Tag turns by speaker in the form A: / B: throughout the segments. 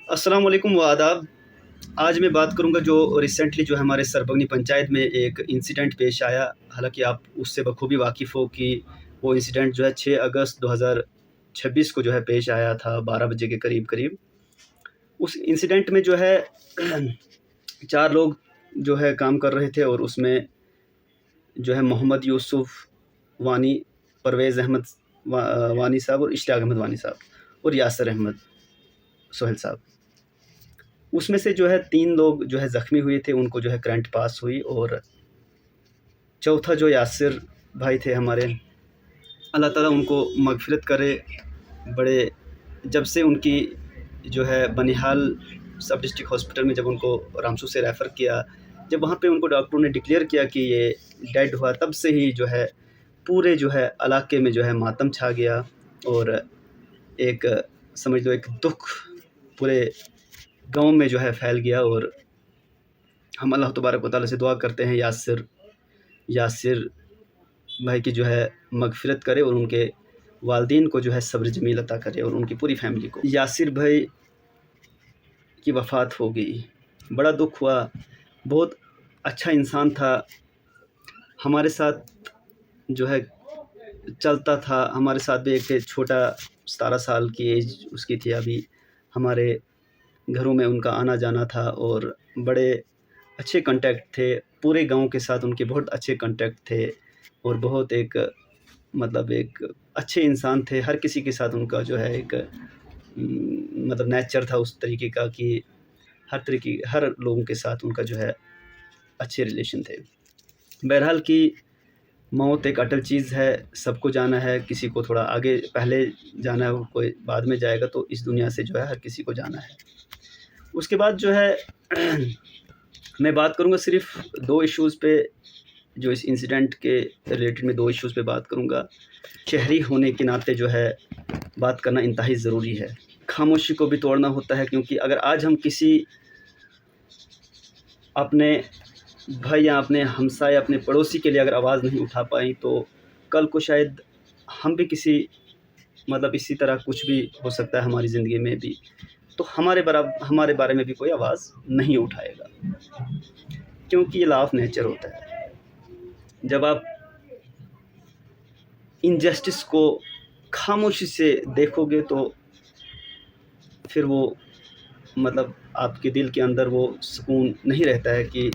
A: अस्सलाम वालेकुम व आदाब। आज मैं बात करूंगा जो रिसेंटली जो हमारे सरबगनी पंचायत में एक इंसिडेंट पेश आया। हालांकि आप उससे बखूबी वाकिफ़ हो कि वो इंसिडेंट जो है 6 अगस्त 2026 को जो है पेश आया था 12 बजे के करीब करीब। उस इंसिडेंट में जो है 4 लोग जो है काम कर रहे थे और उसमें जो है मोहम्मद यूसुफ वानी, परवेज़ अहमद वानी साहब और इश्तियाक अहमद वानी साहब और यासिर अहमद सोहेल साहब। उसमें से जो है 3 लोग जो है ज़ख्मी हुए थे, उनको जो है करंट पास हुई। और चौथा जो यासिर भाई थे हमारे, अल्लाह ताला उनको मग़फ़िरत करे। बड़े जब से उनकी जो है बनिहाल सब डिस्ट्रिक्ट हॉस्पिटल में जब उनको रामसू से रेफ़र किया, जब वहाँ पे उनको डॉक्टरों ने डिक्लेयर किया कि ये डेड हुआ, तब से ही जो है पूरे जो है इलाके में जो है मातम छा गया और एक समझ लो एक दुख पूरे गाँव में जो है फैल गया। और हम अल्लाह तबारक व तआला से दुआ करते हैं यासिर भाई की जो है मग़फ़िरत करे और उनके वालिदैन को जो है सब्र जमील अता करे और उनकी पूरी फैमिली को। यासिर भाई की वफ़ात हो गई, बड़ा दुख हुआ। बहुत अच्छा इंसान था, हमारे साथ जो है चलता था, हमारे साथ भी एक छोटा 17 साल की एज उसकी थी अभी। हमारे घरों में उनका आना जाना था और बड़े अच्छे कांटेक्ट थे, पूरे गांव के साथ उनके बहुत अच्छे कांटेक्ट थे और बहुत एक मतलब एक अच्छे इंसान थे। हर किसी के साथ उनका जो है एक मतलब नेचर था उस तरीके का कि हर लोगों के साथ उनका जो है अच्छे रिलेशन थे। बहरहाल की मौत एक अटल चीज़ है, सबको जाना है, किसी को थोड़ा आगे पहले जाना है, कोई बाद में जाएगा, तो इस दुनिया से जो है हर किसी को जाना है। उसके बाद जो है मैं बात करूँगा सिर्फ़ 2 इश्यूज़ पे, जो इस इंसिडेंट के रिलेटेड में 2 इश्यूज़ पे बात करूँगा। शहरी होने के नाते जो है बात करना इंतहाई ज़रूरी है, खामोशी को भी तोड़ना होता है, क्योंकि अगर आज हम किसी अपने भाई या अपने हमसाए, अपने पड़ोसी के लिए अगर आवाज़ नहीं उठा पाएँ, तो कल को शायद हम भी किसी मतलब इसी तरह कुछ भी हो सकता है हमारी ज़िंदगी में भी, तो हमारे बारे में भी कोई आवाज़ नहीं उठाएगा, क्योंकि ये लॉ ऑफ नेचर होता है। जब आप इनजस्टिस को खामोशी से देखोगे तो फिर वो मतलब आपके दिल के अंदर वो सुकून नहीं रहता है कि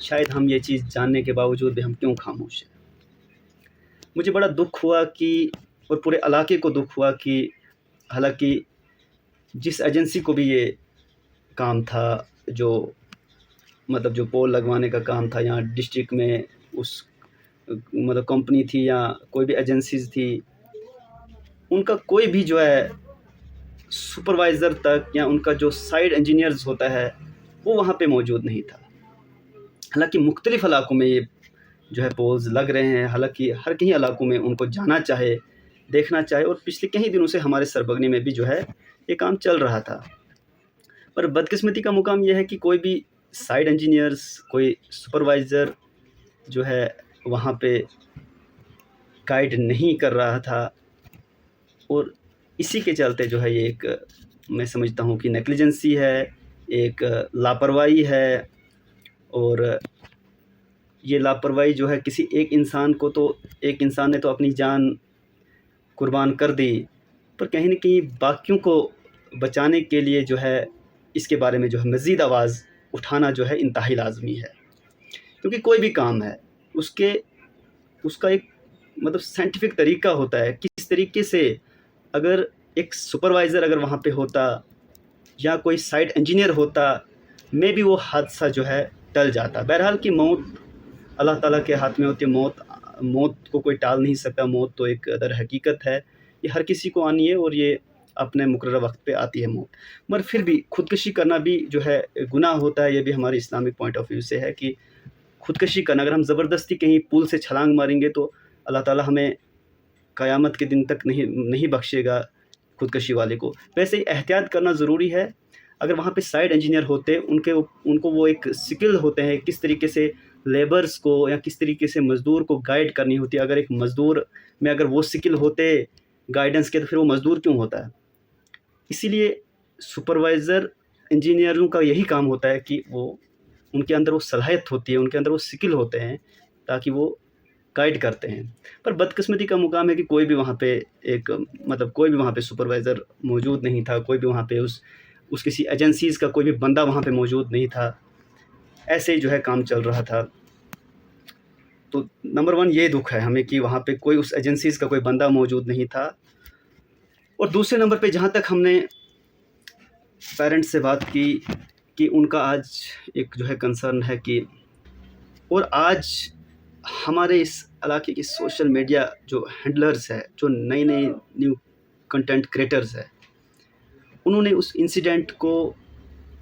A: शायद हम ये चीज़ जानने के बावजूद भी हम क्यों खामोश हैं। मुझे बड़ा दुख हुआ कि और पूरे इलाके को दुख हुआ कि हालांकि जिस एजेंसी को भी ये काम था, जो मतलब जो पोल लगवाने का काम था यहाँ डिस्ट्रिक्ट में, उस मतलब कंपनी थी या कोई भी एजेंसीज़ थी, उनका कोई भी जो है सुपरवाइज़र तक या उनका जो साइड इंजीनियर्स होता है वो वहाँ पे मौजूद नहीं था। हालांकि मुख्तलिफ़ इलाकों में ये जो है पोल्स लग रहे हैं, हालांकि हर कहीं इलाकों में उनको जाना चाहे, देखना चाहे, और पिछले कई दिनों से हमारे सरबगनी में भी जो है ये काम चल रहा था। पर बदकिस्मती का मुकाम यह है कि कोई भी साइड इंजीनियर्स, कोई सुपरवाइज़र जो है वहाँ पे गाइड नहीं कर रहा था, और इसी के चलते जो है ये एक मैं समझता हूँ कि नेग्लिजेंसी है, एक लापरवाही है। और ये लापरवाही जो है किसी एक इंसान ने तो अपनी जान कुर्बान कर दी, पर कहीं न कहीं बाकियों को बचाने के लिए जो है इसके बारे में जो है मज़ीद आवाज़ उठाना जो है इंतहाई लाज़मी है। क्योंकि कोई भी काम है उसका एक मतलब साइंटिफिक तरीका होता है, किस तरीके से अगर एक सुपरवाइज़र अगर वहाँ पे होता या कोई साइट इंजीनियर होता, मे बी वो हादसा जो है टल जाता। बहरहाल की मौत अल्लाह ताला के हाथ में होती है। मौत को कोई टाल नहीं सकता, मौत तो एक दर हकीकत है, ये हर किसी को आनी है और ये अपने मुकर्रर वक्त पे आती है मौत। मगर फिर भी ख़ुदकुशी करना भी जो है गुनाह होता है। ये भी हमारे इस्लामिक पॉइंट ऑफ व्यू से है कि ख़ुदकुशी करना, अगर हम ज़बरदस्ती कहीं पुल से छलांग मारेंगे तो अल्लाह ताला हमें क़यामत के दिन तक नहीं बख्शेगा ख़ुदकुशी वाले को। वैसे ही एहतियात करना ज़रूरी है। अगर वहाँ पे साइड इंजीनियर होते, उनको वो एक स्किल होते हैं किस तरीके से लेबर्स को या किस तरीके से मज़दूर को गाइड करनी होती है। अगर एक मज़दूर में अगर वो स्किल होते गाइडेंस के, तो फिर वो मज़दूर क्यों होता है। इसीलिए सुपरवाइज़र इंजीनियरों का यही काम होता है कि वो उनके अंदर वो सलाहियत होती है, उनके अंदर वो स्किल होते हैं ताकि वो गाइड करते हैं। पर बदकिस्मती का मुकाम है कि कोई भी वहाँ पे एक मतलब कोई भी वहाँ पे सुपरवाइज़र मौजूद नहीं था, कोई भी वहाँ पे उस किसी एजेंसीज़ का कोई भी बंदा वहाँ पे मौजूद नहीं था। ऐसे ही जो है काम चल रहा था। तो नंबर 1 ये दुःख है हमें कि वहाँ पे कोई उस एजेंसीज़ का कोई बंदा मौजूद नहीं था। और दूसरे नंबर पे जहाँ तक हमने पेरेंट्स से बात की कि उनका आज एक जो है कंसर्न है कि और आज हमारे इस इलाके की सोशल मीडिया जो हैंडलर्स है, जो नए-नए न्यू कंटेंट क्रिएटर्स है, उन्होंने उस इंसिडेंट को,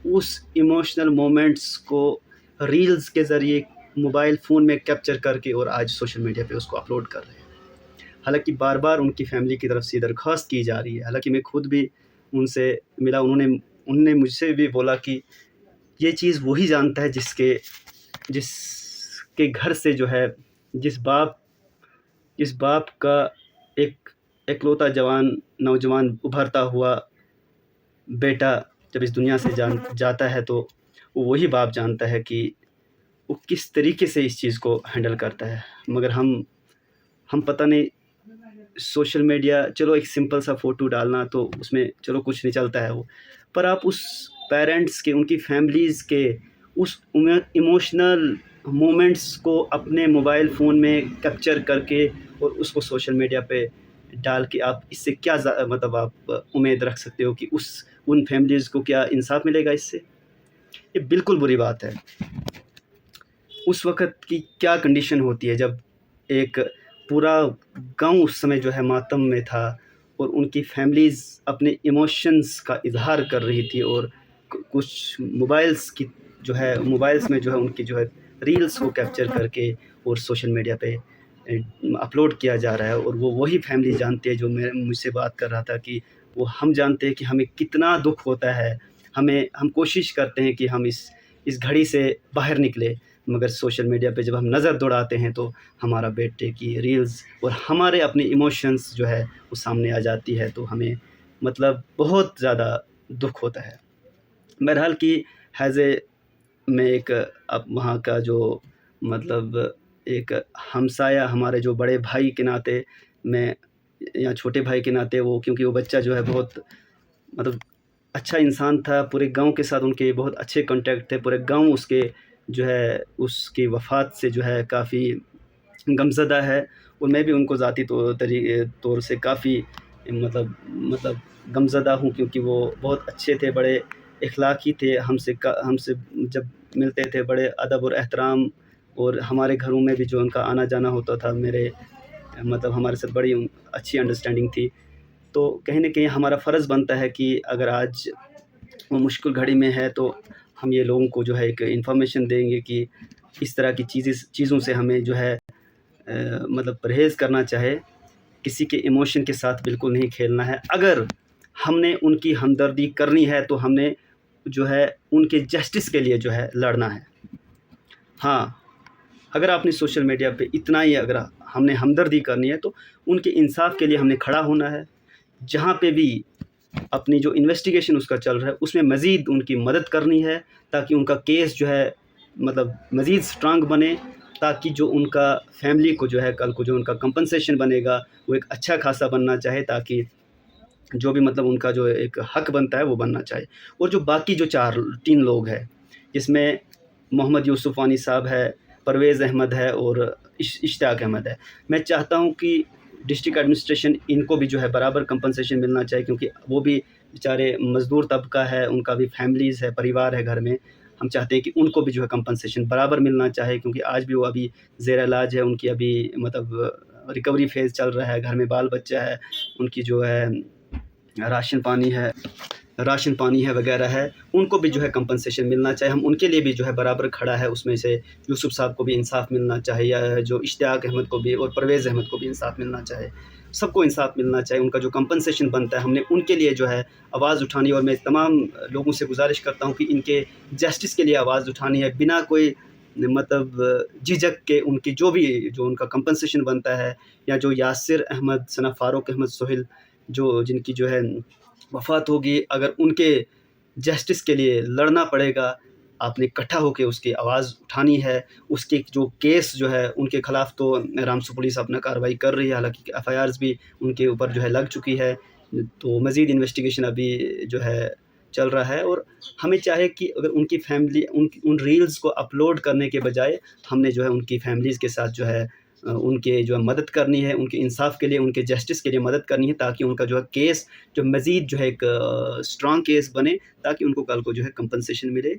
A: उस इमोशनल मोमेंट्स को रील्स के ज़रिए मोबाइल फ़ोन में कैप्चर करके और आज सोशल मीडिया पे उसको अपलोड कर रहे हैं। हालाँकि बार-बार उनकी फैमिली की तरफ से दरख्वास्त की जा रही है। हालाँकि मैं खुद भी उनसे मिला, उन्होंने मुझसे भी बोला कि ये चीज़ वही जानता है जिसके घर से जो है जिस बाप का एक इकलौता नौजवान उभरता हुआ बेटा जब इस दुनिया से जाता है तो वो वही बाप जानता है कि वो किस तरीके से इस चीज़ को हैंडल करता है। मगर हम पता नहीं, सोशल मीडिया चलो एक सिंपल सा फ़ोटो डालना तो उसमें चलो कुछ नहीं चलता है वो, पर आप उस पेरेंट्स के, उनकी फैमिलीज़ के उस इमोशनल मोमेंट्स को अपने मोबाइल फ़ोन में कैप्चर करके और उसको सोशल मीडिया पे डाल के आप इससे क्या मतलब आप उम्मीद रख सकते हो कि उन फैमिलीज़ को क्या इंसाफ़ मिलेगा इससे? ये बिल्कुल बुरी बात है। उस वक़्त की क्या कंडीशन होती है जब एक पूरा गाँव उस समय जो है मातम में था और उनकी फैमिलीज़ अपने इमोशंस का इज़हार कर रही थी और कुछ मोबाइल्स में जो है उनकी जो है रील्स को कैप्चर करके और सोशल मीडिया पे अपलोड किया जा रहा है। और वो वही फैमिली जानती है जो मुझसे बात कर रहा था कि वो हम जानते हैं कि हमें कितना दुःख होता है। हम कोशिश करते हैं कि हम इस घड़ी से बाहर निकलें, मगर सोशल मीडिया पे जब हम नज़र दौड़ाते हैं तो हमारा बेटे की रील्स और हमारे अपने इमोशंस जो है वो सामने आ जाती है, तो हमें मतलब बहुत ज़्यादा दुःख होता है। बहरहाल कि मैं एक अब वहाँ का जो मतलब एक हमसाया, हमारे जो बड़े भाई के नाते, मैं या छोटे भाई के नाते, वो क्योंकि वो बच्चा जो है बहुत मतलब अच्छा इंसान था, पूरे गांव के साथ उनके बहुत अच्छे कॉन्टैक्ट थे। पूरे गांव उसके जो है उसकी वफ़ात से जो है काफ़ी गमज़दा है और मैं भी उनको ज़ाती तौर से काफ़ी मतलब गमज़दा हूँ, क्योंकि वो बहुत अच्छे थे, बड़े इखलाक़ी थे, हमसे जब मिलते थे बड़े अदब और एहतराम, और हमारे घरों में भी जो उनका आना जाना होता था, हमारे साथ बड़ी अच्छी अंडरस्टैंडिंग थी। तो कहीं न कहीं हमारा फ़र्ज़ बनता है कि अगर आज वो मुश्किल घड़ी में है तो हम ये लोगों को जो है एक इन्फॉर्मेशन देंगे कि इस तरह की चीज़ों से हमें जो है मतलब परहेज़ करना चाहिए। किसी के इमोशन के साथ बिल्कुल नहीं खेलना है। अगर हमने उनकी हमदर्दी करनी है तो हमने जो है उनके जस्टिस के लिए जो है लड़ना है। हाँ, अगर आपने सोशल मीडिया पे इतना ही अगर हमने हमदर्दी करनी है तो उनके इंसाफ़ के लिए हमने खड़ा होना है। जहाँ पे भी अपनी जो इन्वेस्टिगेशन उसका चल रहा है उसमें मज़ीद उनकी मदद करनी है, ताकि उनका केस जो है मतलब मज़ीद स्ट्रांग बने, ताकि जो उनका फैमिली को जो है कल को जो उनका कंपनसेशन बनेगा वो एक अच्छा खासा बनना चाहे, ताकि जो भी मतलब उनका जो एक हक बनता है वो बनना चाहिए। और जो बाकी जो 3 लोग हैं, जिसमें मोहम्मद यूसुफ़ वानी साहब है, परवेज़ अहमद है और इश्तियाक अहमद है, मैं चाहता हूँ कि डिस्ट्रिक्ट एडमिनिस्ट्रेशन इनको भी जो है बराबर कंपनसेशन मिलना चाहिए, क्योंकि वो भी बेचारे मज़दूर तबका है, उनका भी फैमिलीज़ है, परिवार है घर में। हम चाहते हैं कि उनको भी जो है कंपनसेशन बराबर मिलना चाहिए, क्योंकि आज भी वो अभी ज़ेर इलाज है, उनकी अभी मतलब रिकवरी फ़ेज़ चल रहा है, घर में बाल बच्चा है, उनकी जो है राशन पानी है वगैरह है, उनको भी जो है कंपनसेशन मिलना चाहिए। हम उनके लिए भी जो है बराबर खड़ा है, उसमें से यूसुफ़ साहब को भी इंसाफ़ मिलना चाहिए, या जो इश्तियाक अहमद को भी और परवेज़ अहमद को भी इंसाफ़ मिलना चाहिए। सबको इंसाफ़ मिलना चाहिए, उनका जो कंपनसेशन बनता है हमने उनके लिए जो है आवाज़ उठानी है। और मैं तमाम लोगों से गुज़ारिश करता हूँ कि इनके जस्टिस के लिए आवाज़ उठानी है, बिना कोई मतलब झिझक के। उनकी जो उनका कंपनसेशन बनता है, या जो यासिर अहमद, सना फ़ारूक अहमद सोहेल जिनकी जो है वफ़ात होगी, अगर उनके جسٹس کے لیے لڑنا پڑے گا، آپ نے اکٹھا ہو کے اس کی آواز اٹھانی ہے۔ اس کے جو کیس جو ہے ان کے خلاف تو رامسو پولیس اپنا کارروائی کر رہی ہے، حالانکہ ایف آئی آرز بھی ان کے اوپر جو ہے لگ چکی ہے، تو مزید انویسٹیگیشن ابھی جو ہے چل رہا ہے۔ اور ہمیں چاہے کہ اگر ان کی فیملی ان ریلز کو اپلوڈ کرنے کے بجائے ہم نے جو ہے ان کی فیملیز کے ساتھ جو ہے ان کے جو ہے مدد کرنی ہے، ان کے انصاف کے لیے، ان کے جسٹس کے لیے مدد کرنی ہے، تاکہ ان کا جو ہے کیس جو مزید جو ہے ایک اسٹرانگ کیس بنے، تاکہ ان کو کل کو جو ہے کمپنسیشن ملے،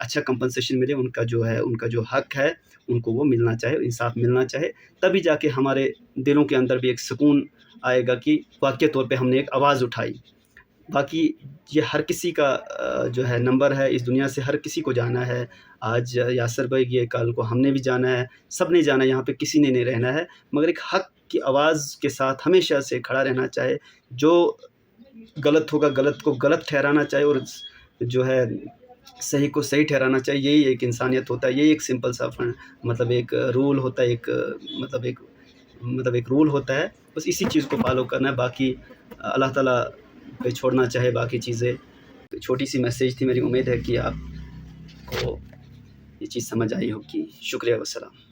A: اچھا کمپنسیشن ملے، ان کا جو حق ہے ان کو وہ ملنا چاہے، انصاف ملنا چاہے، تبھی جا کے ہمارے دلوں کے اندر بھی ایک سکون آئے گا کہ واقعی طور پہ ہم نے ایک آواز اٹھائی۔ باقی یہ ہر کسی کا جو ہے نمبر ہے، اس دنیا سے ہر کسی کو جانا ہے۔ آج یاسر بھائی یہ کل کو ہم نے بھی جانا ہے، سب نے جانا ہے، یہاں پہ کسی نے نہیں رہنا ہے، مگر ایک حق کی آواز کے ساتھ ہمیشہ سے کھڑا رہنا چاہے، جو غلط ہوگا غلط کو غلط ٹھہرانا چاہے، اور جو ہے صحیح کو صحیح ٹھہرانا چاہیے۔ یہی ایک انسانیت ہوتا ہے، یہی ایک سمپل سا مطلب ایک رول ہوتا ہے، ایک رول ہوتا ہے، بس اسی چیز کو فالو کرنا ہے۔ باقی اللہ تعالیٰ پہ چھوڑنا چاہے باقی چیزیں۔ چھوٹی سی میسیج تھی، میری امید ہے کہ آپ کو یہ چیز سمجھ آئی ہوگی۔ شکریہ، والسلام۔